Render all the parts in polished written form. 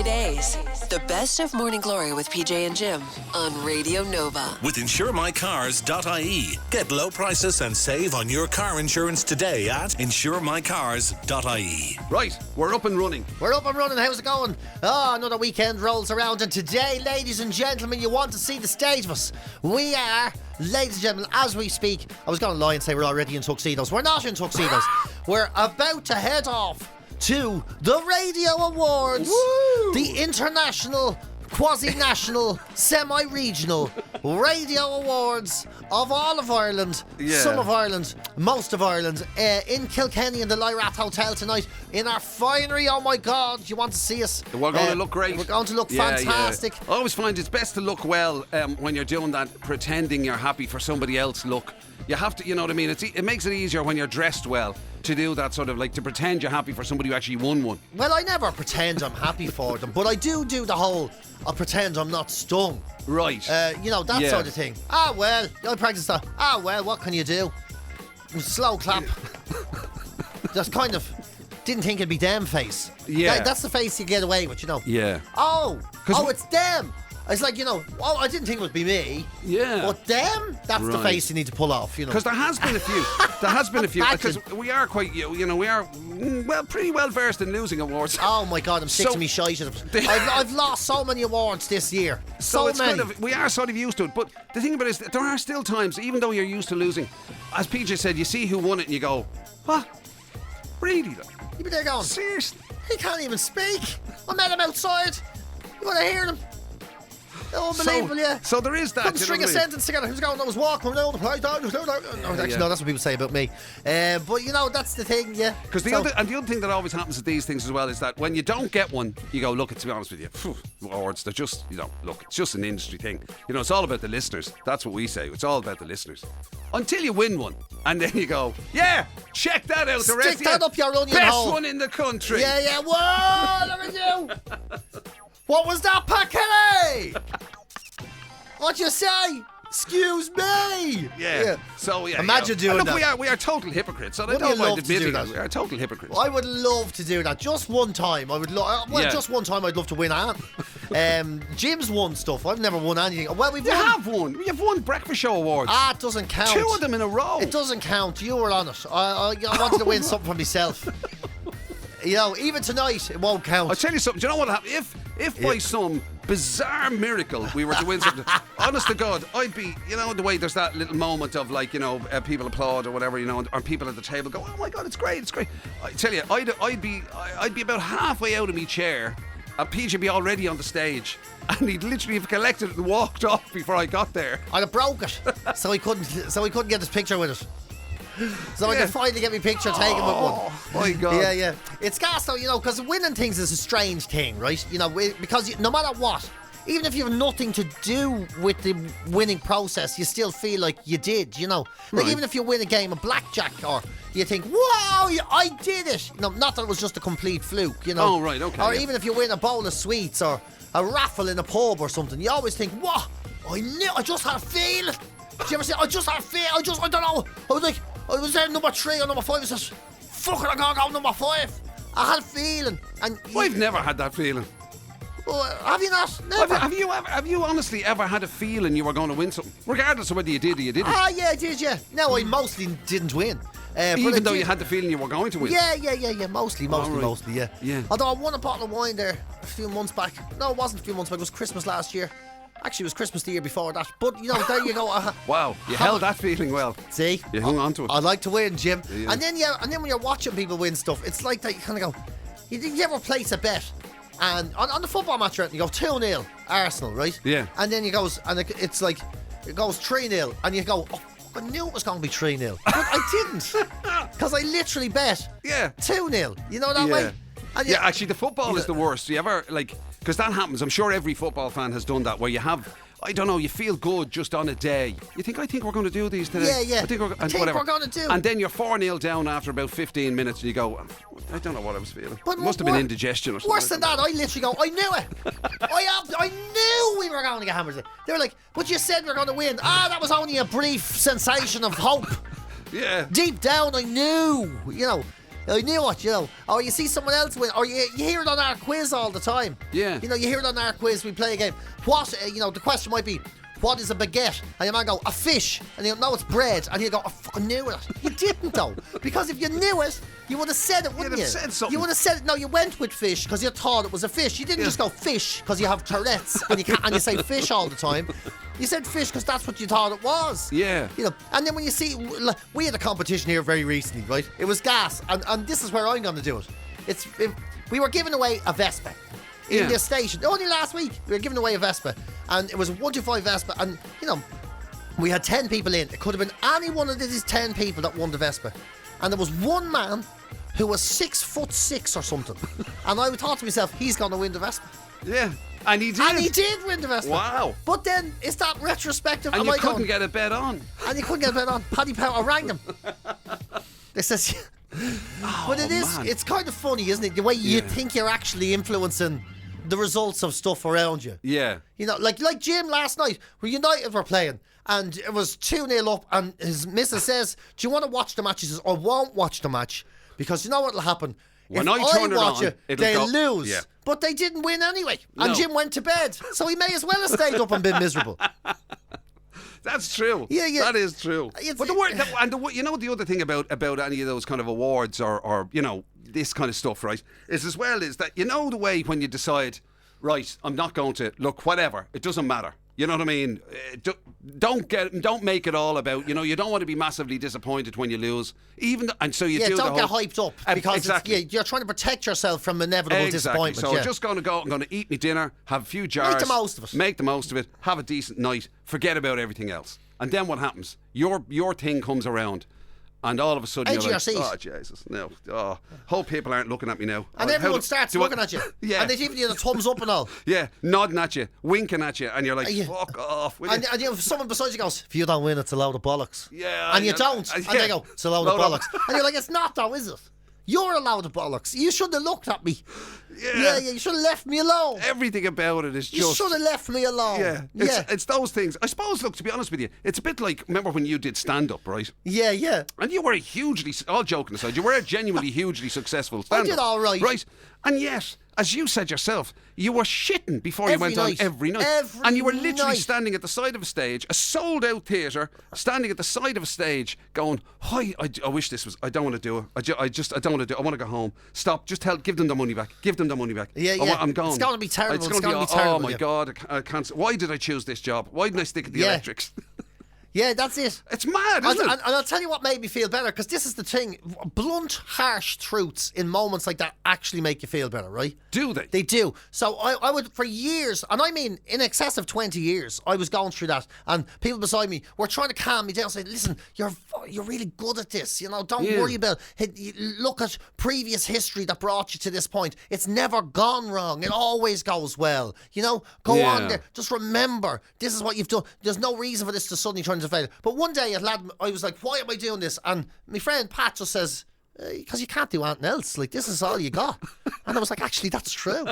GloryDaze, the best of Morning Glory with PJ and Jim on Radio Nova. With insuremycars.ie. Get low prices and save on your car insurance today at insuremycars.ie. Right, we're up and running. How's it going? Another weekend rolls around, and today, ladies and gentlemen, you want to see the stage of us. We are, ladies and gentlemen, as we speak, I was going to lie and say we're already in tuxedos. We're not in tuxedos. We're about to head off to the Radio Awards. Woo! The international, quasi-national, semi-regional Radio Awards of all of Ireland, some of Ireland, most of Ireland, in Kilkenny in the Lyrath Hotel tonight in our finery. Oh my God, you want to see us? We're going to look great. We're going to look fantastic. I always find it's best to look well when you're doing that, pretending you're happy for somebody else look. You have to, you know what I mean? It makes it easier when you're dressed well to do that sort of, like, to pretend you're happy for somebody who actually won one. Well, I never pretend I'm happy for them, but I do the whole, I pretend I'm not stung. Right. That sort of thing. I practice that. What can you do? Slow clap. Just kind of didn't think it'd be them face. Yeah. That's the face you get away with, Yeah. Oh, it's them. It's like, I didn't think it would be me. Yeah. But them, that's the face you need to pull off, Because there has been a few. Because we are quite, we are, pretty well versed in losing awards. Oh my God, I'm sick to me shite. I've lost so many awards this year. So it's many. we are sort of used to it. But the thing about it is that there are still times, even though you're used to losing, as PJ said, you see who won it and you go, what? Really? You'd be there going, seriously? He can't even speak. I met him outside. You want to hear him? Unbelievable, yeah. So there is that. Couldn't string a sentence together. Who's going? I was walking down the place. No, that's what people say about me. But that's the thing, yeah. Because the other thing that always happens with these things as well is that when you don't get one, you go, look, to be honest with you, awards, they're just, look, it's just an industry thing. It's all about the listeners. That's what we say. It's all about the listeners. Until you win one, and then you go, yeah, check that out. Stick that up your onion best hole. one in the country. Yeah. Whoa, look at you. What was that, Pat? What'd you say? Excuse me. Yeah. So imagine doing that. We are total hypocrites. So I don't mind admitting that. We are total hypocrites. I would love to do that. Just one time. Just one time. I'd love to win that. Jim's won stuff. I've never won anything. Well, we have won. We have won breakfast show awards. It doesn't count. 2 of them in a row. It doesn't count. You were on it. I wanted to win something for myself. Even tonight, it won't count. I'll tell you something. Do you know what happened? If by some bizarre miracle we were to win something, honest to God, I'd be, the way there's that little moment of people applaud or whatever, or people at the table go, oh my God, it's great. I tell you, I'd be about halfway out of my chair, and PJ would be already on the stage, and he'd literally have collected it and walked off before I got there. I'd have broke it, so he couldn't get his picture with it. So I could finally get my picture taken with one. Oh my God. Yeah. It's gas though, because winning things is a strange thing, right? Because no matter what, even if you have nothing to do with the winning process, you still feel like you did, Like even if you win a game of blackjack, or you think, wow, I did it. Not that it was just a complete fluke, Oh, right, okay. Or even if you win a bowl of sweets or a raffle in a pub or something, you always think, what? I just had a feeling. Did you ever say, I just had a feeling? I don't know. I was there number 3 or number 5. I says, fuck it, I'm going to go number 5. I had a feeling. And I've never had that feeling. Have you not? Never. Have you honestly ever had a feeling you were going to win something? Regardless of whether you did or you didn't. Yeah, I did, yeah. No, I mostly didn't win. Even though you had the feeling you were going to win? Yeah. Mostly, yeah. Although I won a bottle of wine there a few months back. No, it wasn't a few months back. It was Christmas last year. Actually, it was Christmas the year before that. But, there you go. Wow, you held that feeling well. See? You hung on to it. I like to win, Jim. Yeah. And then when you're watching people win stuff, it's like that you kind of go, you ever place a bet? And on the football match, you go 2-0 Arsenal, right? Yeah. And then it goes 3-0, and you go, oh, I knew it was going to be 3-0, but I didn't, because I literally bet 2-0. You know that way? And actually, the football is the worst. You ever because that happens. I'm sure every football fan has done that, where you have, I don't know, you feel good just on a day. You think, I think we're going to do these today. Yeah. I think we're going to do. And then you're 4-0 down after about 15 minutes, and you go, I don't know what I was feeling. But must have been indigestion or something. Worse than that, I literally go, I knew it. I knew we were going to get hammered. They were like, but you said we were going to win. That was only a brief sensation of hope. Yeah. Deep down, I knew, I knew it, you know. Or you see someone else win, or you hear it on our quiz all the time. Yeah. You know, you hear it on our quiz, we play a game. What, the question might be, what is a baguette? And your man go, a fish. And you go, no, it's bread. And you go, I fucking knew it. You didn't though. Because if you knew it, you would have said it, wouldn't you? You'd have said something. You would have said it. No, you went with fish because you thought it was a fish. You didn't just go fish because you have Tourette's and you say fish all the time. You said fish because that's what you thought it was. Yeah. You know, and then when you see, we had a competition here very recently, right? It was gas, and this is where I'm going to do it. We were giving away a Vespa in this station. Only last week we were giving away a Vespa, and it was a 125 Vespa, and you know, we had 10 people in. It could have been any one of these 10 people that won the Vespa, and there was one man who was 6'6" or something, and I thought to myself, he's going to win the Vespa. Yeah. And he did. And he did win the Vespa. Wow. But then, is that retrospective? And you couldn't get a bet on. And you couldn't get a bet on. Paddy Power, I rang them. They says, but it is, man. it's kind of funny, isn't it? The way you think you're actually influencing the results of stuff around you. Yeah. You know, like Jim last night, where United were playing, and it was 2-0 up, and his missus says, do you want to watch the match? He says, I won't watch the match, because you know what'll happen? When if I turn it watch on, it'll they'll go- lose. Yeah. But they didn't win anyway. And No. Jim went to bed. So he may as well have stayed up and been miserable. That's true. Yeah, yeah. That is true. It's- But you know the other thing about any of those kind of awards or you know this kind of stuff, right? Is as well is that you know the way when you decide, right, I'm not going to look whatever. It doesn't matter. You know what I mean? Don't make it all about, you know, you don't want to be massively disappointed when you lose. And so you do don't the get whole, hyped up because exactly. you're trying to protect yourself from inevitable disappointment. So yeah. I'm just going to go. I'm going to eat my dinner, have a few jars, Make the most of it. Make the most of it. Have a decent night. Forget about everything else. And then what happens? Your thing comes around, and all of a sudden Edge you're of your like, seat. oh Jesus, no. Oh, hope people aren't looking at me now. And everyone starts looking at you. Yeah. And they give you the thumbs up and all. Yeah, nodding at you, winking at you, and you're like, Yeah. fuck off. will And, you? and you know, someone beside you goes, if you don't win, it's a load of bollocks. Yeah, And you yeah, don't. yeah. And they go, it's a load of Load of- bollocks. And you're like, it's not though, is it? You're a load of bollocks. You should have looked at me. Yeah. You should have left me alone. Everything about it is You just. should have left me alone. Yeah, Yeah. it's those things. I suppose, look, to be honest with you, it's a bit like, remember when you did stand-up, right? Yeah, yeah. And you were all joking aside, you were a genuinely hugely successful stand-up. did all right. Right. And yet, as you said yourself, you were shitting before you Every went night. on every night. Every and you were literally night. standing at the side of a stage, a sold-out theatre, standing at the side of a stage going, hi, I wish this was, I don't want to do it. I don't want to do it. I want to go home. Stop. Just give them the money back. Give them the money back. Yeah, yeah. I'm gone. It's gonna be terrible. It's It's gonna gonna be, be terrible, oh my yeah. God, I can't. Why did I choose this job? Why didn't I stick at the Yeah. electrics? Yeah, that's it. It's mad, isn't it? And I'll tell you what made me feel better, because this is the thing. Blunt, harsh truths in moments like that actually make you feel better, right? Do they? They do. So I would, for years, and I mean in excess of 20 years, I was going through that, and people beside me were trying to calm me down, saying, listen, you're really good at this, you know, don't Yeah. worry about it. Look at previous history that brought you to this point. It's never gone wrong. It always goes well. You know, go Yeah. on there. Just remember, this is what you've done. There's no reason for this to suddenly turn into failure. But one day, I was like, why am I doing this? And my friend Pat just says, because you can't do anything else. Like, this is all you got. And I was like, actually, that's true.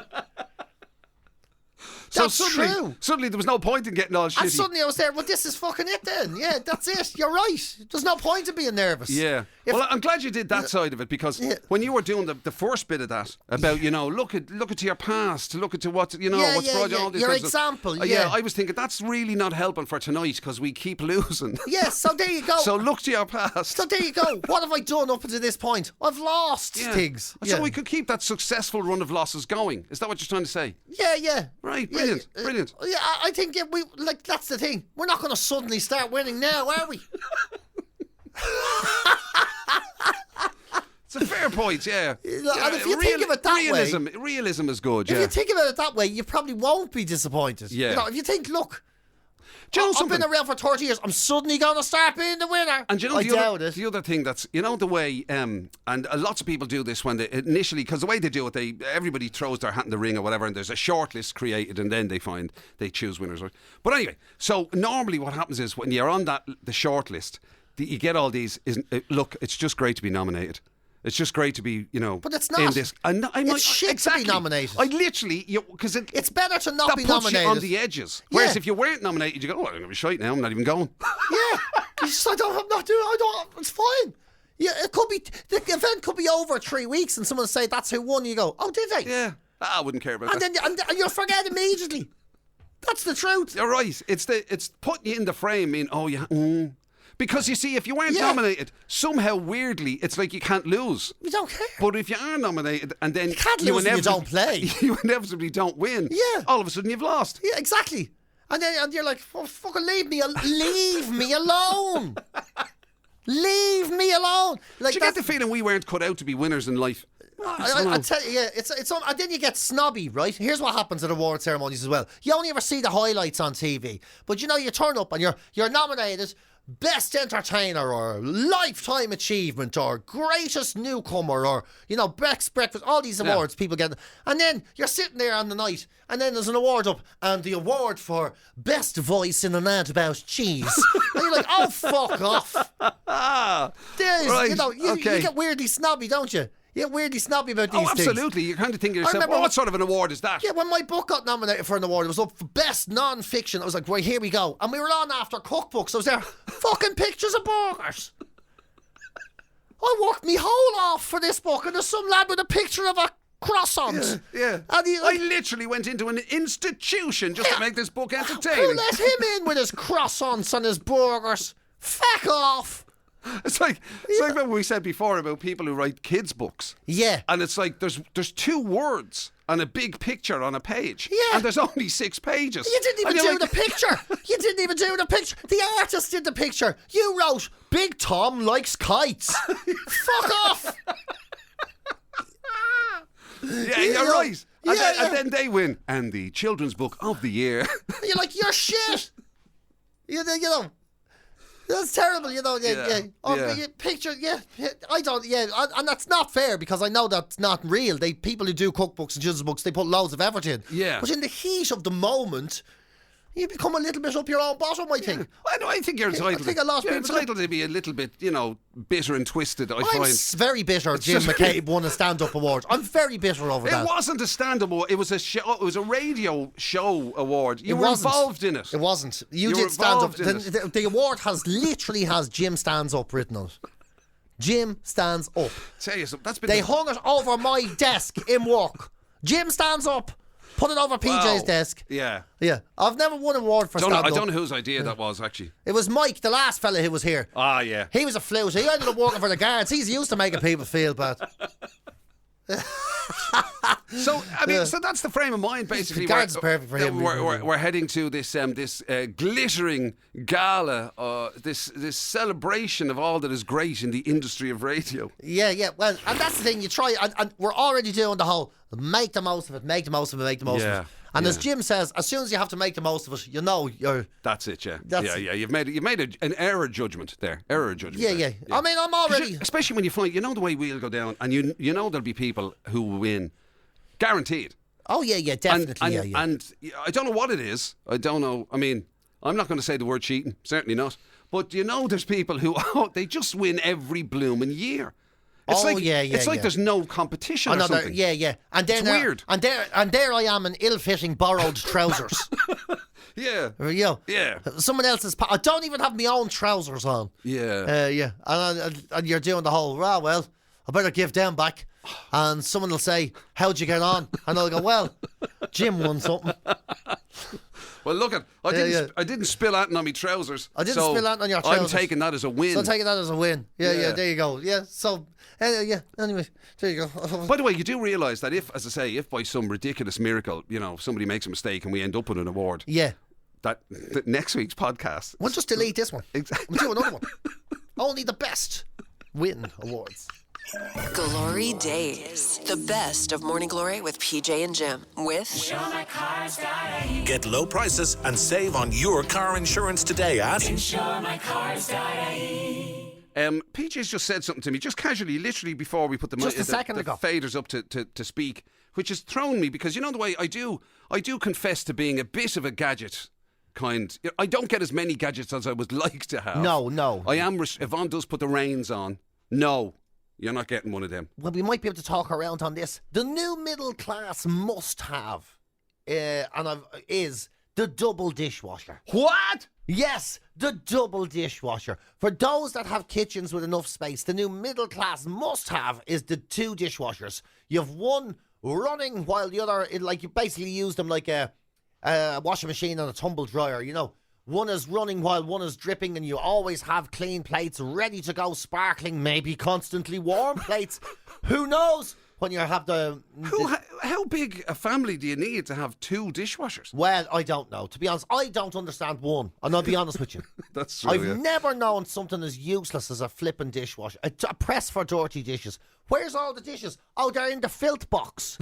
So That's true. Suddenly there was no point in getting all shitty. And suddenly I was there, well, this is fucking it then. Yeah, that's it. You're right. There's no point in being nervous. Yeah. If- Well, I'm glad you did that side of it, because Yeah. when you were doing the first bit of that about, you know, look at your past, look at what, you know, Yeah, what's yeah, brought you yeah. all this Your kinds of- example, yeah, yeah. I was thinking that's really not helping for tonight because we keep losing. Yes, so there you go. So look to your past. So there you go. What have I done up until this point? I've lost Yeah. things. So Yeah. we could keep that successful run of losses going. Is that what you're trying to say? Yeah, yeah. Right, Yeah, brilliant, yeah. brilliant. Yeah, I think we like that's the thing. We're not going to suddenly start winning now, are we? It's a fair point, yeah. And if you think of it that way- realism is good, If yeah. you think about it that way, you probably won't be disappointed. Yeah. You know, if you think, look, Do you know I've something? been around for 30 years. I'm suddenly going to start being the winner. And you know I the doubt other, it. the other thing that's, you know, the way, and lots of people do this when they initially, because the way they do it, everybody throws their hat in the ring or whatever, and there's a short list created, and then they choose winners. Right? But anyway, so normally what happens is when you're on the short list, you get all these. Look, it's just great to be nominated. It's just great to be, you know, But it's not. in this. And It's shit to be nominated. I literally, because It's better to not that be puts nominated. you on the edges. Whereas Yeah. if you weren't nominated, you go, oh, I'm going to be shite now. I'm not even going. Yeah. It's just, I'm not doing. It's fine. Yeah, it could be. The event could be over 3 weeks, and someone say that's who won. You go, oh, did they? Yeah. I wouldn't care about And that. then and you'll forget immediately. That's the truth. You're right. It's putting you in the frame. Because you see, if you weren't Yeah. nominated, somehow weirdly, it's like you can't lose. You don't care. But if you are nominated and then You can't lose when you don't play. you inevitably don't win. Yeah. All of a sudden you've lost. Yeah, exactly. And you're like, oh, fucking leave me alone. Leave me alone. Like, Do you get the feeling we weren't cut out to be winners in life? I tell you, yeah, it's and then you get snobby, right? Here's what happens at award ceremonies as well. You only ever see the highlights on TV, but you know you turn up and you're nominated Best Entertainer or Lifetime Achievement or Greatest Newcomer or Best Breakfast. All these awards people get, and then you're sitting there on the night, and then there's an award up, and the award for Best Voice in an Ad About Cheese, and you're like, oh, fuck off. Right, You get weirdly snobby, don't you? You get weirdly snobby about these things. Absolutely. You kind of think to yourself, remember what sort of an award is that? Yeah, when my book got nominated for an award, it was up for Best Non-Fiction. I was like, right, here we go. And we were on after cookbooks. I was there, fucking pictures of burgers. I worked me whole off for this book, and there's some lad with a picture of a croissant. Yeah. And I literally went into an institution just to make this book who entertaining. let him in with his croissants and his burgers? Fuck off. It's like what we said before about people who write kids' books. Yeah. And it's like there's 2 words and a big picture on a page. Yeah. And there's only 6 pages. You didn't even And do you're the like- picture. You didn't even do the picture. The artist did the picture. You wrote, Big Tom likes kites. Fuck off. Yeah, you're right. And, Yeah, and then they win. And the children's book of the year. You're like, you're shit. You know. That's terrible, Picture, I don't, and that's not fair because I know that's not real. People who do cookbooks and children's books, they put loads of effort in. Yeah. But in the heat of the moment, you become a little bit up your own bottom, I think. I think you're entitled. I think a lot of you're people do. entitled to be a little bit, bitter and twisted. I'm find. very bitter. Jim just- McCabe won a stand-up award. I'm very bitter over that. It wasn't a stand-up award. It was a show. It was a radio show award. You were wasn't. involved in it. It wasn't. You You were did stand-up. involved in The award literally has Jim Stands Up written on it. Jim Stands Up. Tell you something. That's been They hung it over my desk in work. Jim Stands Up. Put it over PJ's Wow. desk. Yeah. Yeah. I've never won an award for I stand-up. don't know whose idea that was, actually. It was Mike, the last fella who was here. Ah, yeah. He was a flute. He ended up working for the guards. He's used to making people feel bad. So so that's the frame of mind, basically. The guard's perfect for him. We're heading to this glittering gala, this celebration of all that is great in the industry of radio. Yeah. Well, and that's the thing. You try, and we're already doing the whole make the most of it, make the most of it, make the most of it. And as Jim says, as soon as you have to make the most of it, you're. That's it, yeah. That's- yeah. You've made an error judgment there. Error judgment. Yeah. there. I mean, I'm already. Especially when you find, the way we'll go down, and you know there'll be people who will win, guaranteed. Oh yeah, definitely. And I don't know what it is. I don't know. I mean, I'm not going to say the word cheating. Certainly not. But there's people who they just win every blooming year. It's like there's no competition or something. Yeah. And then It's weird. And there I am in ill-fitting borrowed trousers. Yeah. Yeah. Someone else's. I don't even have my own trousers on. Yeah. Yeah. And you're doing the whole. Well, I better give them back. And someone will say, "How'd you get on?" And I'll go, "Well, Jim won something." Well, look I didn't spill out on my trousers. I didn't spill out on your trousers. I'm taking that as a win. So I'm taking that as a win. Yeah. There you go. Yeah. So. Anyway, there you go. By the way, you do realise that if by some ridiculous miracle, somebody makes a mistake and we end up with an award, Yeah. that next week's podcast. We'll just delete this one. Exactly. We'll do another one. Only the best win awards. GloryDaze, the best of Morning Glory with PJ and Jim. With Get low prices and save on your car insurance today at PJ's just said something to me, just casually, literally before we put the Just a second ago. faders up to speak, which has thrown me because the way I do confess to being a bit of a gadget kind. I don't get as many gadgets as I would like to have. No. I am. Yvonne does put the reins on. No, you're not getting one of them. Well, we might be able to talk around on this. The new middle class must have is The double dishwasher. What? Yes, the double dishwasher. For those that have kitchens with enough space, the new middle class must-have is the 2 dishwashers. You've one running while the other, you basically use them like a washing machine and a tumble dryer, you know. One is running while one is dripping, and you always have clean plates ready to go, sparkling, maybe constantly warm plates. Who knows? When you have How big a family do you need to have 2 dishwashers? Well, I don't know. To be honest, I don't understand one. And I'll be honest with you. That's true, I've never known something as useless as a flipping dishwasher. A press for dirty dishes. Where's all the dishes? Oh, they're in the filth box.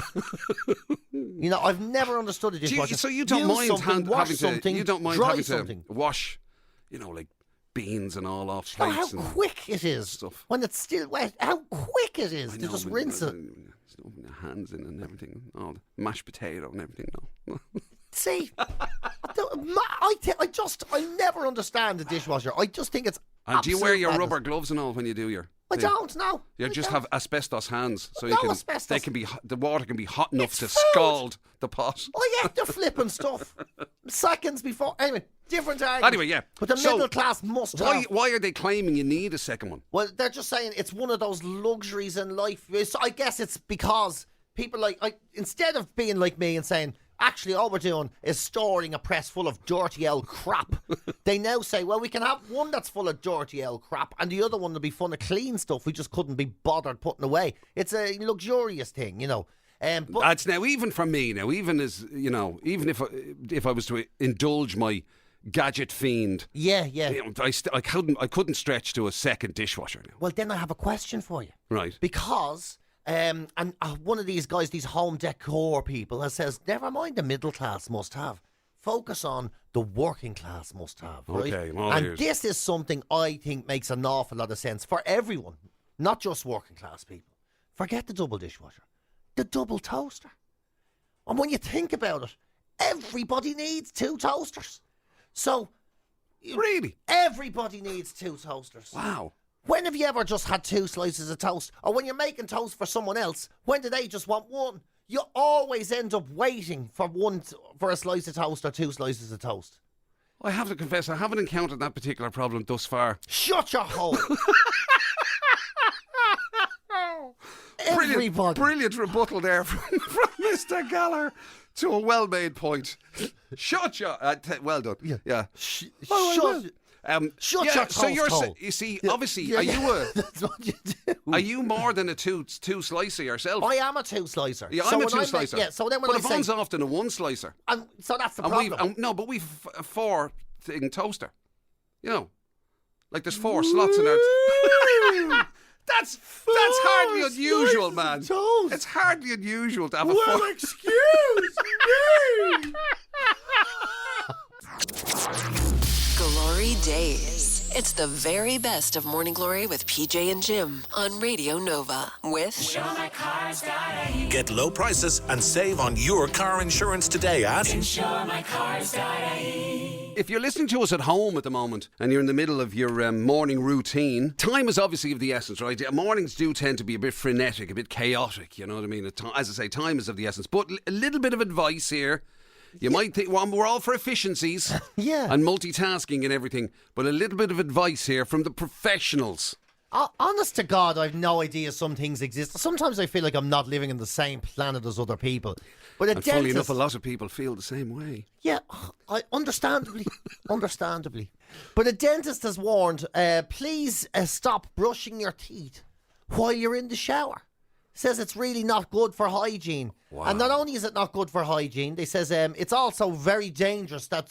You know, I've never understood a dishwasher. So you don't mind having to wash, like beans and all off plates. How quick it is stuff. when it's still wet. How quick it is to just rinse it. Stuffing your hands in and everything. Oh, the mashed potato and everything. No. See, I never understand the dishwasher. I just think it's. And do you wear your madness. rubber gloves and all when you do your? I don't know. You just have asbestos hands, so asbestos. the water can be hot enough to food. scald the pot. I ate the flipping stuff seconds before. Anyway, different argument. Anyway, yeah. But the middle class must have. Why are they claiming you need a second one? Well, they're just saying it's one of those luxuries in life. So I guess it's because people instead of being like me and saying, actually, all we're doing is storing a press full of dirty old crap. They now say, well, we can have one that's full of dirty old crap and the other one will be full of clean stuff we just couldn't be bothered putting away. It's a luxurious thing, you know. But That's now, even for me, even even if I was to indulge my gadget fiend, yeah. I couldn't stretch to a second dishwasher now. Well, then I have a question for you. Right. Because one of these guys, these home decor people, says, never mind the middle class must have. Focus on the working class must have, right? Okay, I'm all and ears. this is something I think makes an awful lot of sense for everyone, not just working class people. Forget the double dishwasher, the double toaster. And when you think about it, everybody needs 2 toasters. So, Really? everybody needs 2 toasters. Wow. When have you ever just had 2 slices of toast? Or when you're making toast for someone else, when do they just want one? You always end up waiting for a slice of toast or 2 slices of toast. I have to confess, I haven't encountered that particular problem thus far. Shut your hole. Everybody. Brilliant rebuttal there from Mr. Gallagher to a well-made point. Shut your... well done. Yeah. Shut Shut your so toast hole. you see, obviously, are you That's what you do. are you more than a two slicer yourself? I am a 2 slicer. Yeah, So I'm a when I 2 slicer. so then when but I Yvonne's say, often a 1 slicer. so that's the And problem. but we've a 4 thing toaster. You know, like there's 4 slots in our. That's hardly unusual, man. Toast. It's hardly unusual to have a Well, 4. excuse me. Glory Days. It's the very best of Morning Glory with PJ and Jim on Radio Nova with Get low prices and save on your car insurance today at If you're listening to us at home at the moment and you're in the middle of your morning routine, time is obviously of the essence, right? Mornings do tend to be a bit frenetic, a bit chaotic, you know what I mean? As I say, time is of the essence. But a little bit of advice here. You might think, well, we're all for efficiencies and multitasking and everything, but a little bit of advice here from the professionals. Honest to God, I've no idea some things exist. Sometimes I feel like I'm not living in the same planet as other people. But And funnily enough, a lot of people feel the same way. Yeah, understandably. But a dentist has warned, please stop brushing your teeth while you're in the shower. Says it's really not good for hygiene. Wow. And not only is it not good for hygiene, they says it's also very dangerous that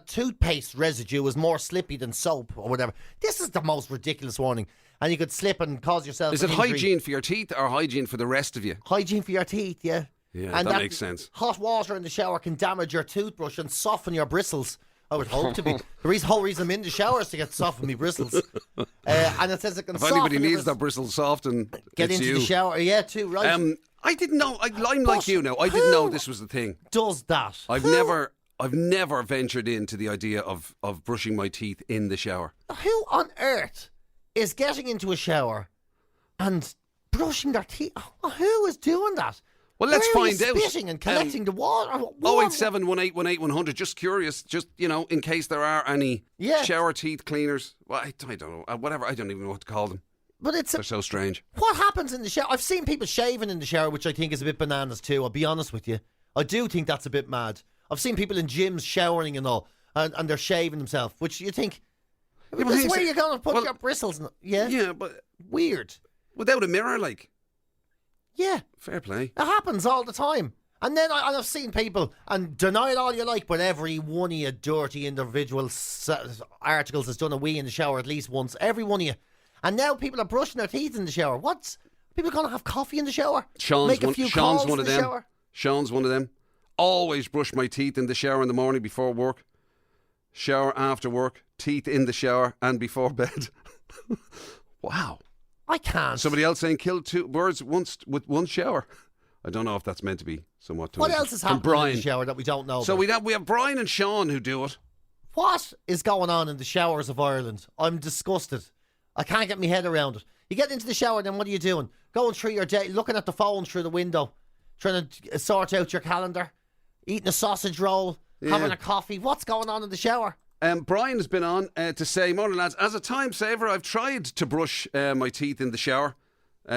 toothpaste residue is more slippy than soap or whatever. This is the most ridiculous warning. And you could slip and cause yourself Is an it injury. hygiene for your teeth or hygiene for the rest of you? Hygiene for your teeth, yeah. Yeah, And that makes sense. Hot water in the shower can damage your toothbrush and soften your bristles. I would hope to be. The whole reason I'm in the shower is to get soften me bristles. And it says it can If soften anybody your needs their bristles softened, get it's into you. the shower. Yeah, too, right. I didn't know. I'm But like you now. I didn't know this was the thing. Does that? I've never ventured into the idea of brushing my teeth in the shower. Who on earth is getting into a shower and brushing their teeth? Who is doing that? Well, let's Where are find you out. spitting and collecting the water? 087 100. Just curious, just, in case there are any shower teeth cleaners. Well, I don't know. Whatever. I don't even know what to call them. But They're so strange. What happens in the shower? I've seen people shaving in the shower, which I think is a bit bananas too. I'll be honest with you. I do think that's a bit mad. I've seen people in gyms showering and all, and they're shaving themselves, which you think, this is where you're going to put your bristles. Yeah, but weird. Without a mirror, like. Yeah. Fair play. It happens all the time. And then I've seen people, and deny it all you like, but every one of you dirty individual articles has done a wee in the shower at least once. Every one of you. And now people are brushing their teeth in the shower. People going to have coffee in the shower? Sean's one of them. Shower? Sean's one of them. Always brush my teeth in the shower in the morning before work. Shower after work. Teeth in the shower and before bed. Wow. I can't. Somebody else saying kill two birds once with one shower. I don't know if that's meant to be somewhat. What else is happening in the shower that we don't know So about? we have Brian and Sean who do it. What is going on in the showers of Ireland? I'm disgusted. I can't get my head around it. You get into the shower, then what are you doing? Going through your day, looking at the phone through the window, trying to sort out your calendar, eating a sausage roll, having a coffee. What's going on in the shower? Brian has been on to say, morning lads, as a time saver, I've tried to brush my teeth in the shower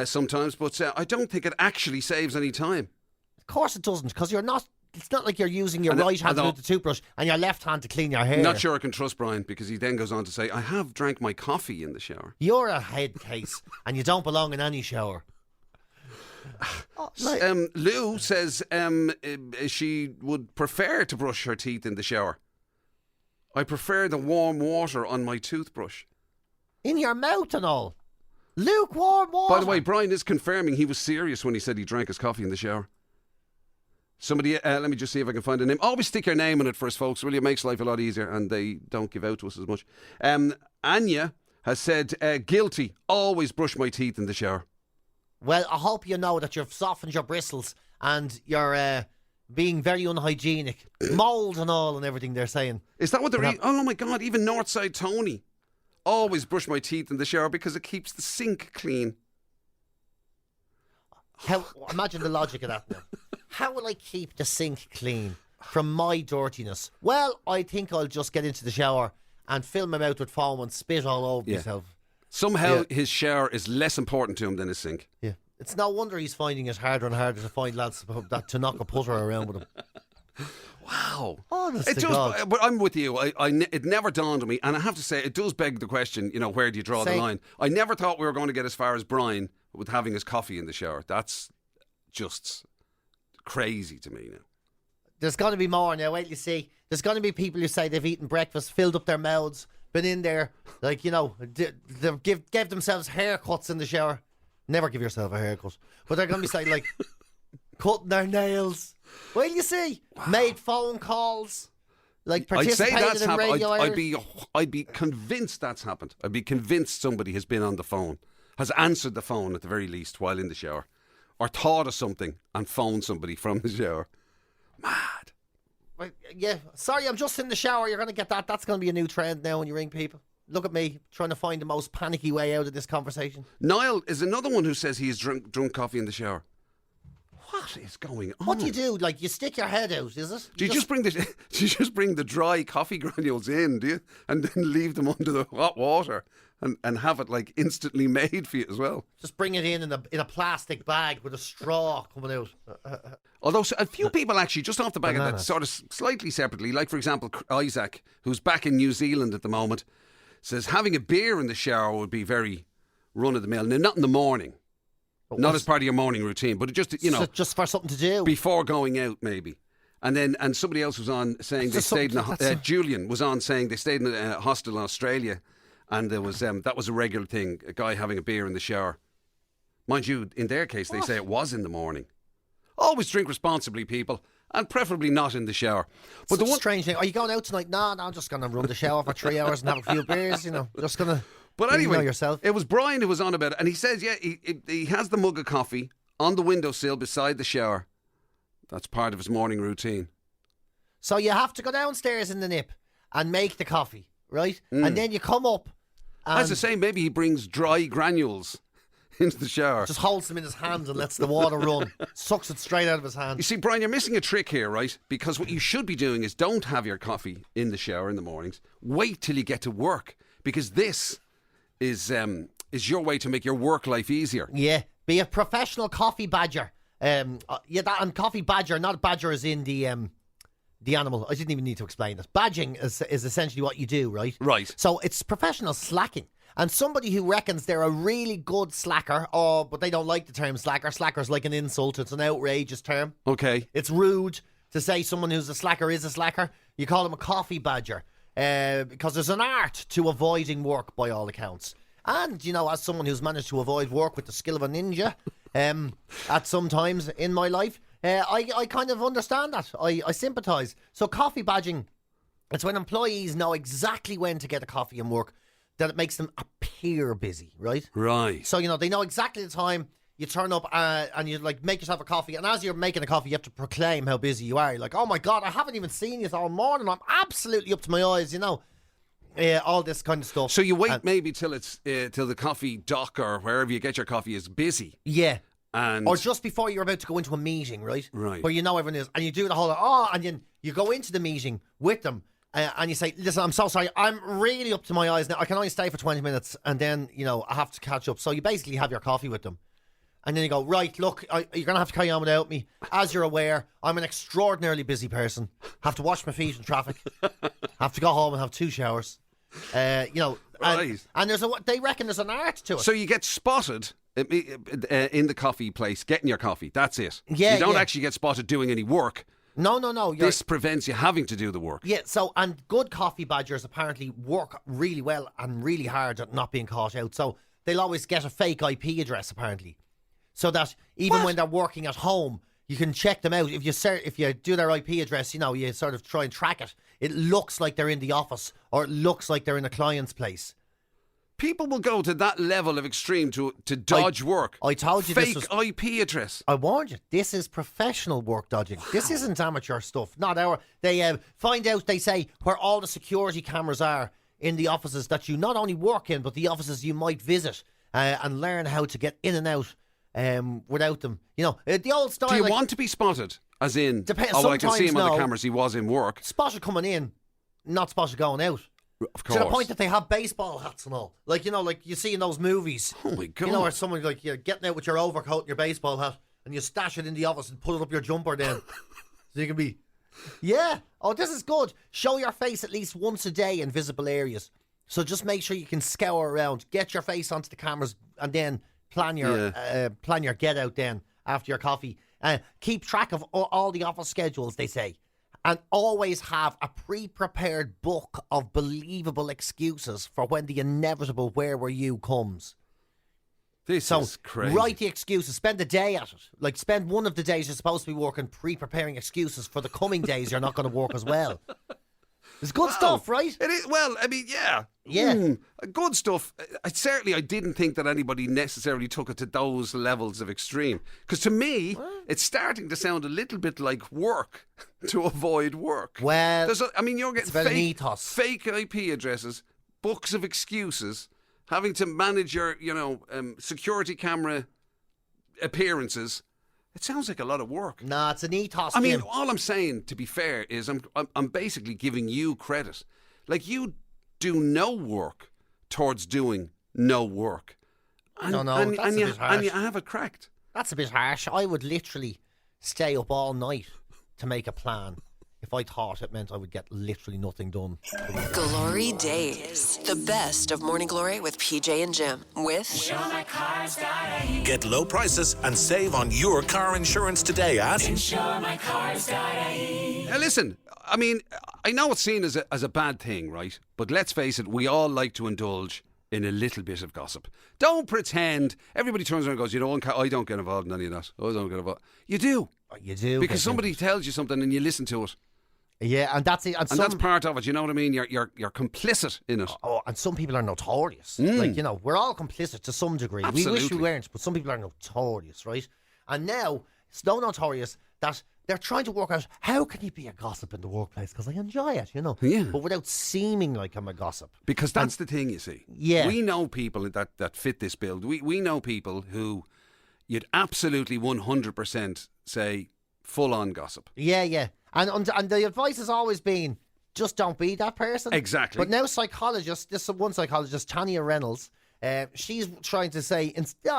sometimes, but I don't think it actually saves any time. Of course it doesn't, because it's not like you're using your right hand to do the toothbrush and your left hand to clean your hair. Not sure I can trust Brian, because he then goes on to say, I have drank my coffee in the shower. You're a head case and you don't belong in any shower. Lou says she would prefer to brush her teeth in the shower. I prefer the warm water on my toothbrush. In your mouth and all. Lukewarm water. By the way, Brian is confirming he was serious when he said he drank his coffee in the shower. Somebody, let me just see if I can find a name. Always stick your name in it first, folks. Really, it makes life a lot easier, and they don't give out to us as much. Anya has said, guilty. Always brush my teeth in the shower. Well, I hope you know that you've softened your bristles and you're being very unhygienic. Mould and all and everything they're saying. Is that what they're eating? Oh my God, even Northside Tony. Always brush my teeth in the shower because it keeps the sink clean. Imagine the logic of that now. How will I keep the sink clean from my dirtiness? Well, I think I'll just get into the shower and fill my mouth with foam and spit all over myself. Somehow his shower is less important to him than his sink. Yeah. It's no wonder he's finding it harder and harder to find lads to knock a putter around with him. Wow. Honest It to does, God. but I'm with you. It never dawned on me, and I have to say, it does beg the question, where do you draw the line? I never thought we were going to get as far as Brian with having his coffee in the shower. That's just crazy to me now. There's going to be more now, wait till you see. There's going to be people who say they've eaten breakfast, filled up their mouths, been in there, they gave themselves haircuts in the shower. Never give yourself a haircut. But they're going to be saying, cutting their nails. Wait till you see. Wow. Made phone calls. Participated in Radio Irish. I'd be convinced that's happened. I'd be convinced somebody has been on the phone, has answered the phone at the very least while in the shower, or thought of something and phoned somebody from the shower. Mad. Yeah, sorry, I'm just in the shower. You're going to get that. That's going to be a new trend now when you ring people. Look at me, trying to find the most panicky way out of this conversation. Niall is another one who says he has drunk coffee in the shower. What is going on? What do you do? You stick your head out, is it? Do you just bring the dry coffee granules in, do you? And then leave them under the hot water and have it instantly made for you as well? Just bring it in a plastic bag with a straw coming out. Although a few people actually, just off the back of that, sort of slightly separately, for example, Isaac, who's back in New Zealand at the moment, says having a beer in the shower would be very run-of-the-mill. Now, not in the morning. Not as part of your morning routine, but just just for something to do before going out, maybe. And somebody else was on saying they stayed in Julian was on saying they stayed in a hostel in Australia, and there was that was a regular thing. A guy having a beer in the shower. Mind you, in their case, they say it was in the morning. Always drink responsibly, people, and preferably not in the shower. But the strange thing, are you going out tonight? No, I'm just going to run the shower for 3 hours and have a few beers. Just going to. But anyway, yourself. It was Brian who was on about it, and he says, he has the mug of coffee on the windowsill beside the shower. That's part of his morning routine. So you have to go downstairs in the nip and make the coffee, right? And then you come up. As I say, maybe he brings dry granules into the shower. Just holds them in his hands and lets the water run. Sucks it straight out of his hand. You see, Brian, you're missing a trick here, right? Because what you should be doing is don't have your coffee in the shower in the mornings. Wait till you get to work, because this is your way to make your work life easier. Yeah, be a professional coffee badger. And coffee badger, not badger as in the animal. I didn't even need to explain this. Badging is essentially what you do, right? Right. So it's professional slacking. And somebody who reckons they're a really good slacker, but they don't like the term slacker. Slacker's like an insult. It's an outrageous term. Okay. It's rude to say someone who's a slacker is a slacker. You call them a coffee badger because there's an art to avoiding work by all accounts. And, as someone who's managed to avoid work with the skill of a ninja at some times in my life, I kind of understand that. I sympathise. So coffee badging, it's when employees know exactly when to get a coffee and work, that it makes them appear busy, right? Right. So, they know exactly the time you turn up and you make yourself a coffee. And as you're making a coffee, you have to proclaim how busy you are. You're like, oh my God, I haven't even seen you all morning. I'm absolutely up to my eyes, all this kind of stuff. So you wait maybe till it's till the coffee dock or wherever you get your coffee is busy. Yeah. Or just before you're about to go into a meeting, right? Right. Where everyone is. And you do the whole, and then you go into the meeting with them. And you say, listen, I'm so sorry. I'm really up to my eyes now. I can only stay for 20 minutes and then, I have to catch up. So you basically have your coffee with them. And then you go, right, look, you're going to have to carry on without me. As you're aware, I'm an extraordinarily busy person. Have to wash my feet in traffic. Have to go home and have 2 showers. Right. And they reckon there's an art to it. So you get spotted in the coffee place getting your coffee. That's it. Yeah, you don't actually get spotted doing any work. No. This prevents you having to do the work. Yeah, and good coffee badgers apparently work really well and really hard at not being caught out. So they'll always get a fake IP address, apparently. So that even when they're working at home, you can check them out. If you do their IP address, you sort of try and track it. It looks like they're in the office or it looks like they're in a client's place. People will go to that level of extreme to dodge work. I told you fake this was IP address. I warned you. This is professional work dodging. This isn't amateur stuff. Not our. They find out. They say where all the security cameras are in the offices that you not only work in, but the offices you might visit and learn how to get in and out without them. The old style. Do you want to be spotted? As in, depends. I can see him on the cameras. He was in work. Spotted coming in, not spotted going out. Of course. To the point that they have baseball hats and all. Like you see in those movies. Oh my God. Where someone you're getting out with your overcoat and your baseball hat and you stash it in the office and pull it up your jumper then. So you can be, yeah. Oh, this is good. Show your face at least once a day in visible areas. So just make sure you can scour around, get your face onto the cameras and then plan your get out then after your coffee. Keep track of all the office schedules, they say. And always have a pre-prepared book of believable excuses for when the inevitable "where were you" comes. This is crazy. Write the excuses. Spend a day at it. Spend one of the days you're supposed to be working preparing excuses for the coming days you're not going to work as well. It's good stuff, right? It is. Well, I mean, yeah. Yeah. Good stuff. I didn't think that anybody necessarily took it to those levels of extreme. Because to me, it's starting to sound a little bit like work to avoid work. Well, you're getting fake IP addresses, books of excuses, having to manage your, security camera appearances. It sounds like a lot of work. Nah, it's an ethos. All I'm saying, to be fair, is I'm basically giving you credit. Like, you do no work towards doing no work. That's a bit harsh. And you have it cracked. That's a bit harsh. I would literally stay up all night to make a plan if I thought it meant I would get literally nothing done. GloryDaze, the best of Morning Glory with PJ and Jim. With Get low prices and save on your car insurance today at InsureMyCars.ie. Now listen, I know it's seen as a bad thing, right? But let's face it, we all like to indulge in a little bit of gossip. Don't pretend. Everybody turns around and goes, I don't get involved in any of that. I don't get involved. You do. You do. Because somebody tells you something and you listen to it. Yeah, and that's it. And that's part of it, you know what I mean? You're complicit in it. Oh, and some people are notorious. We're all complicit to some degree. Absolutely. We wish we weren't, but some people are notorious, right? And now, it's no notorious that they're trying to work out how can you be a gossip in the workplace because I enjoy it, Yeah. but without seeming like I'm a gossip. Because that's the thing, you see. Yeah. We know people that fit this build. We know people who you'd absolutely 100% say full-on gossip. Yeah. And the advice has always been, just don't be that person. Exactly. But now this one psychologist, Tanya Reynolds, she's trying to say,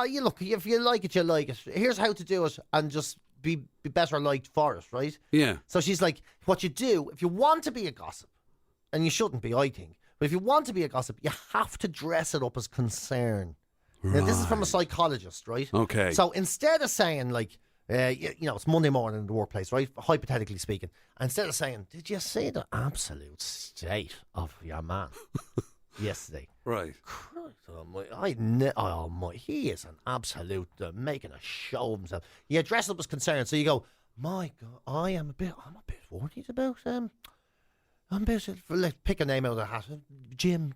you look, if you like it, you like it. Here's how to do it and just be better liked for it, right? Yeah. So she's like, what you do, if you want to be a gossip, and you shouldn't be, I think, but if you want to be a gossip, you have to dress it up as concern. Now, this is from a psychologist, right? Okay. So instead of saying, like, it's Monday morning in the workplace, right? Hypothetically speaking. Instead of saying, did you see the absolute state of your man yesterday? Right. He is an absolute making a show of himself. You dress up as concerned, so you go, my God, I'm a bit worried about I'm basically, pick a name out of the hat. Jim.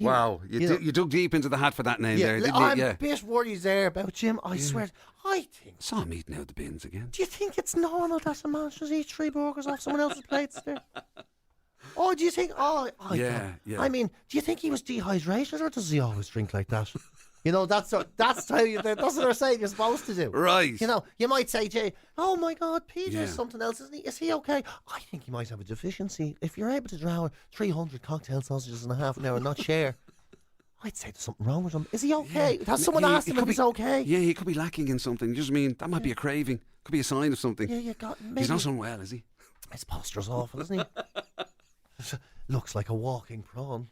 Wow. You dug deep into the hat for that name there, didn't you? I'm a bit worried there about Jim. I swear. I think. Saw him eating out the bins again. Do you think it's normal that a man should eat 3 burgers off someone else's plates there? Oh, do you think? Yeah. I mean, do you think he was dehydrated or does he always drink like that? That's what they're saying you're supposed to do. Right. You might say, Jay, oh my God, Peter's something else, isn't he? Is he okay? I think he might have a deficiency. If you're able to drown 300 cocktail sausages in a half an hour and not share, I'd say there's something wrong with him. Is he okay? Has someone asked him if he's okay? Yeah, he could be lacking in something. You just mean that might be a craving. Could be a sign of something. Yeah, maybe. He's not unwell, is he? His posture's awful, isn't he? Looks like a walking prawn.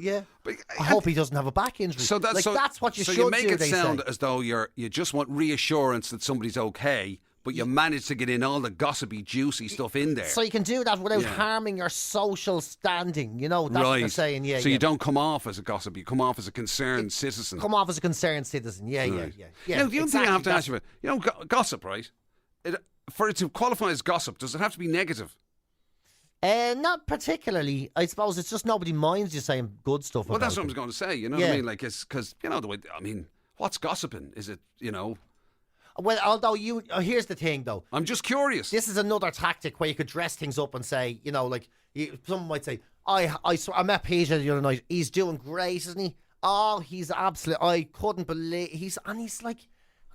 Yeah, but I hope he doesn't have a back injury. So that's what you should do. So you make it sound say. as though you just want reassurance that somebody's okay, but you manage to get in all the gossipy, juicy stuff in there. So you can do that without harming your social standing. That's what they're saying. Yeah. So you don't come off as a gossip; you come off as a concerned citizen. Come off as a concerned citizen. Yeah. Now, the other thing I have to ask you about, gossip, right? For it to qualify as gossip, does it have to be negative? Not particularly. I suppose it's just nobody minds you saying good stuff. Well, about that's what I them. was going to say. You know what I mean? Like, it's because the way. I mean, what's gossiping? Is it Well, although here's the thing though. I'm just curious. This is another tactic where you could dress things up and say, someone might say, I met Peter the other night. He's doing great, isn't he? Oh, he's absolute. I couldn't believe he's like.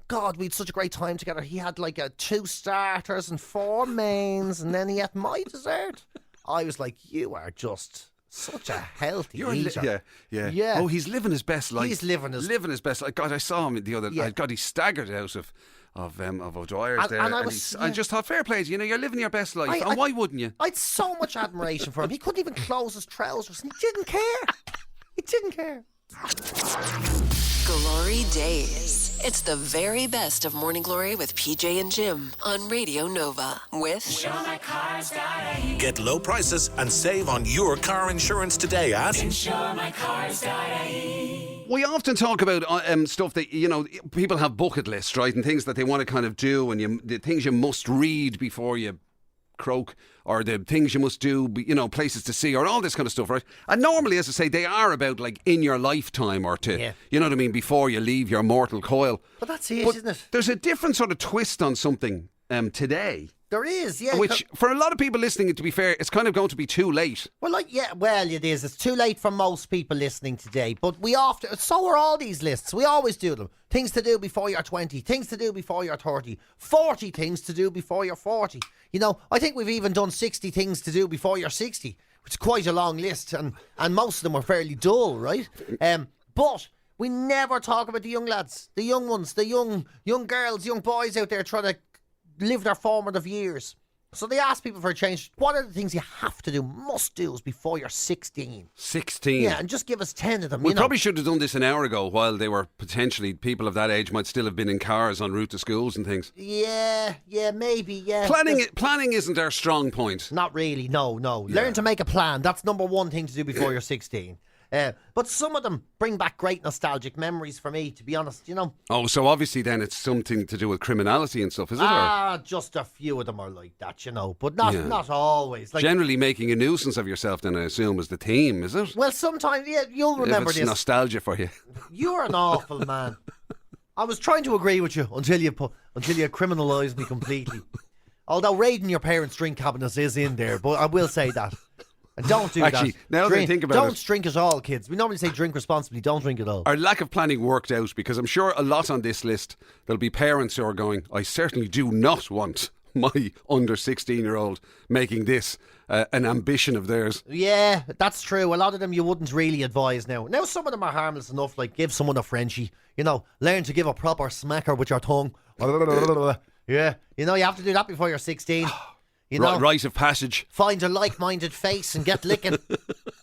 God, we had such a great time together. He had like 2 starters and 4 mains, and then he had my dessert. I was like, you are just such a healthy eater. Yeah. Oh, he's living his best life. He's living his best life. God, I saw him the other. God, he staggered out of O'Dwyer's there. I just thought, fair play to you. You're living your best life, and why wouldn't you? I had so much admiration for him. He couldn't even close his trousers, and he didn't care. Glory Days. It's the very best of Morning Glory with PJ and Jim on Radio Nova with Get low prices and save on your car insurance today at InsureMyCars.ie. We often talk about stuff that, people have bucket lists, right? And things that they want to kind of do, and the things you must read before you croak, or the things you must do, places to see, or all this kind of stuff, right? And normally, as I say, they are about like in your lifetime or two, you know what I mean, before you leave your mortal coil. But that's it, isn't it? There's a different sort of twist on something today. There is, yeah. Which, for a lot of people listening, to be fair, it's kind of going to be too late. Well, it is. It's too late for most people listening today. But so are all these lists. We always do them. Things to do before you're 20. Things to do before you're 30. 40 things to do before you're 40. I think we've even done 60 things to do before you're 60, which is quite a long list. And most of them are fairly dull, right? But we never talk about the young lads, the young ones, the young girls, young boys out there trying to live their formative years. So they ask people for a change. What are the things you have to do, must do's before you're 16? 16? Yeah, and just give us 10 of them. We probably should have done this an hour ago, while they were potentially, people of that age might still have been in cars en route to schools and things. Yeah, maybe, yeah. Planning isn't our strong point. Not really, no. Learn to make a plan. That's number one thing to do before you're 16. But some of them bring back great nostalgic memories for me, to be honest, Oh, so obviously then it's something to do with criminality and stuff, is it? Just a few of them are like that, but not always. Like, generally making a nuisance of yourself, then I assume, is the theme, is it? Well, sometimes, you'll remember if it's this. nostalgia for you. You're an awful man. I was trying to agree with you until you criminalised me completely. Although raiding your parents' drink cabinets is in there, but I will say that. And don't do that. Actually, now that I think about it. Don't drink at all, kids. We normally say drink responsibly, don't drink at all. Our lack of planning worked out, because I'm sure a lot on this list, there'll be parents who are going, I certainly do not want my under 16-year-old making this an ambition of theirs. Yeah, that's true. A lot of them you wouldn't really advise now. Now, some of them are harmless enough, like give someone a Frenchie. You know, learn to give a proper smacker with your tongue. Yeah, you know, you have to do that before you're 16. You know, rite of passage. Find a like-minded face and get licking.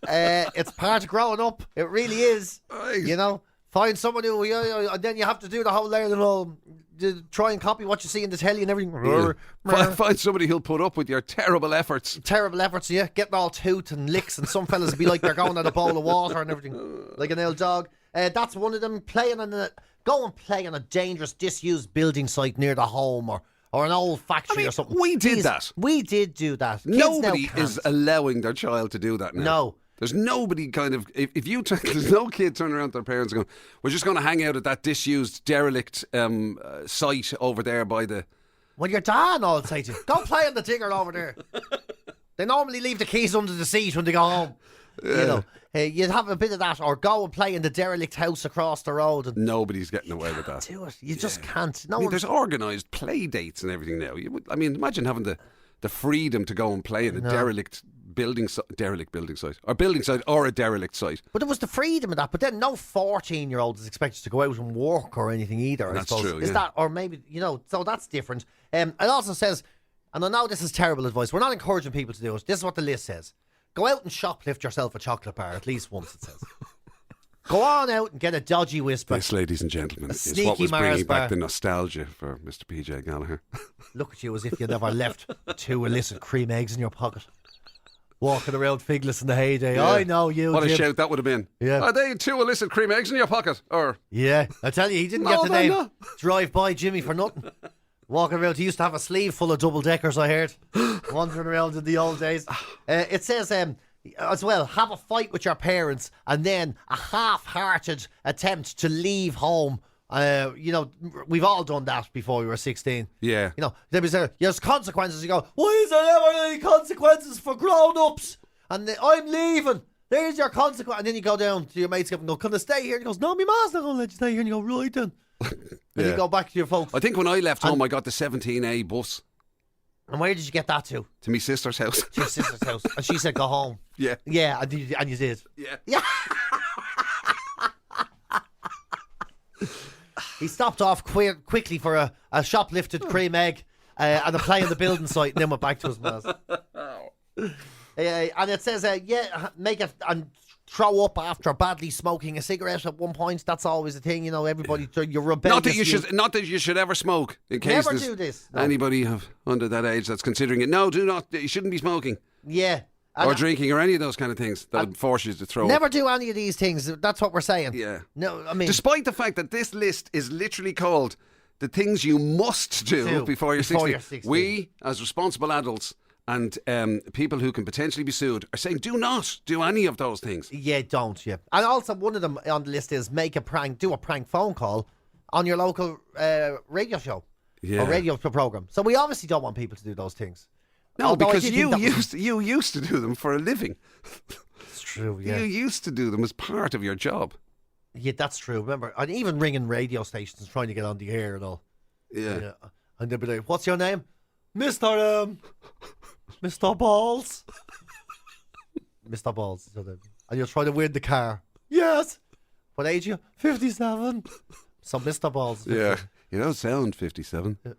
It's part of growing up. It really is. Right. You know, find someone who, and then you have to do the whole learning, try and copy what you see in the telly and everything. Yeah. Find somebody who'll put up with your terrible efforts. Terrible efforts, yeah. Getting all toot and licks, and some fellas will be like they're going at a bowl of water and everything, like an old dog. That's one of them. Go and play on a dangerous, disused building site near the home, or an old factory or something. We did that. We did do that. Kids Nobody now is allowing their child to do that now. No. There's nobody kind of... There's no kid turning around to their parents and going, we're just going to hang out at that disused, derelict site over there by the... Well, your dad and all would say to you, go play on the digger over there. They normally leave the keys under the seat when they go home. You know, you'd have a bit of that, or go and play in the derelict house across the road. And nobody's getting away with that. Do it. You just can't. There's organised play dates and everything now. Imagine having the freedom to go and play in a derelict building site, or a derelict site. But there was the freedom of that. But then no 14-year-old is expected to go out and work or anything either. That's I suppose. true. Is that, or maybe so that's different. It also says, and I know this is terrible advice. We're not encouraging people to do it. This is what the list says. Go out and shoplift yourself a chocolate bar at least once, it says. Go on out and get a dodgy whisper. This, ladies and gentlemen, is sneaky what was bringing Mars bar. back the nostalgia for Mr. PJ Gallagher. Look at you as if you never left 2 illicit cream eggs in your pocket. Walking around figless in the heyday. Yeah. I know you, What a Jim. shout that would have been. Yeah. Are they 2 illicit cream eggs in your pocket? Or Yeah, I tell you, he didn't get the name Drive-By Jimmy for nothing. Walking around, he used to have a sleeve full of double-deckers, I heard. Wandering around in the old days. It says... as well, have a fight with your parents and then a half-hearted attempt to leave home. We've all done that before we were 16. Yeah. There's consequences. You go, why is there never any consequences for grown-ups? And I'm leaving. There's your consequence. And then you go down to your mates and go, can I stay here? And he goes, no, my ma's not going to let you stay here. And you go, right then. And you go back to your folks. I think when I left home, I got the 17A bus. And where did you get that to? To my sister's house. To your sister's house. And she said, go home. Yeah. Yeah, and you did. Yeah. Yeah. He stopped off quickly for a shoplifted cream egg and a play on the building site, and then went back to his ma's. And it says, make it and throw up after badly smoking a cigarette at one point. That's always a thing, everybody, you're rebellious. Not that you should ever smoke, in case Never there's do this. No. anybody under that age that's considering it. No, do not. You shouldn't be smoking. Yeah. Or drinking or any of those kind of things that would force you to throw Never up. do any of these things. That's what we're saying. Yeah. No, I mean... Despite the fact that this list is literally called the things you must do before you're 16. We, as responsible adults and people who can potentially be sued, are saying do not do any of those things. Yeah, don't, yeah. And also one of them on the list is do a prank phone call on your local radio show or radio program. So we obviously don't want people to do those things. No, although because you used to do them for a living. It's true, yeah. You used to do them as part of your job. Yeah, that's true. Remember, and even ringing radio stations trying to get on the air and all. Yeah. And they'd be like, what's your name? Mr. Balls. Mr. Balls. And you're trying to win the car. Yes. What age are you? 57. So Mr. Balls. Yeah. You don't sound 57. Yeah.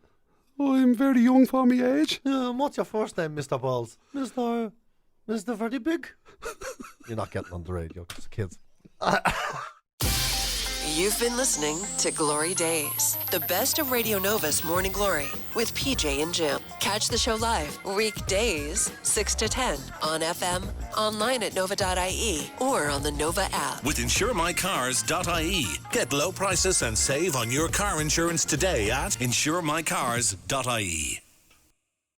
Oh, I'm very young for my age. What's your first name, Mr. Balls? Mr. Very Big. You're not getting on the radio because kids. You've been listening to Glory Days, the best of Radio Nova's Morning Glory with PJ and Jim. Catch the show live weekdays 6 to 10 on FM, online at nova.ie, or on the Nova app. With insuremycars.ie. Get low prices and save on your car insurance today at insuremycars.ie.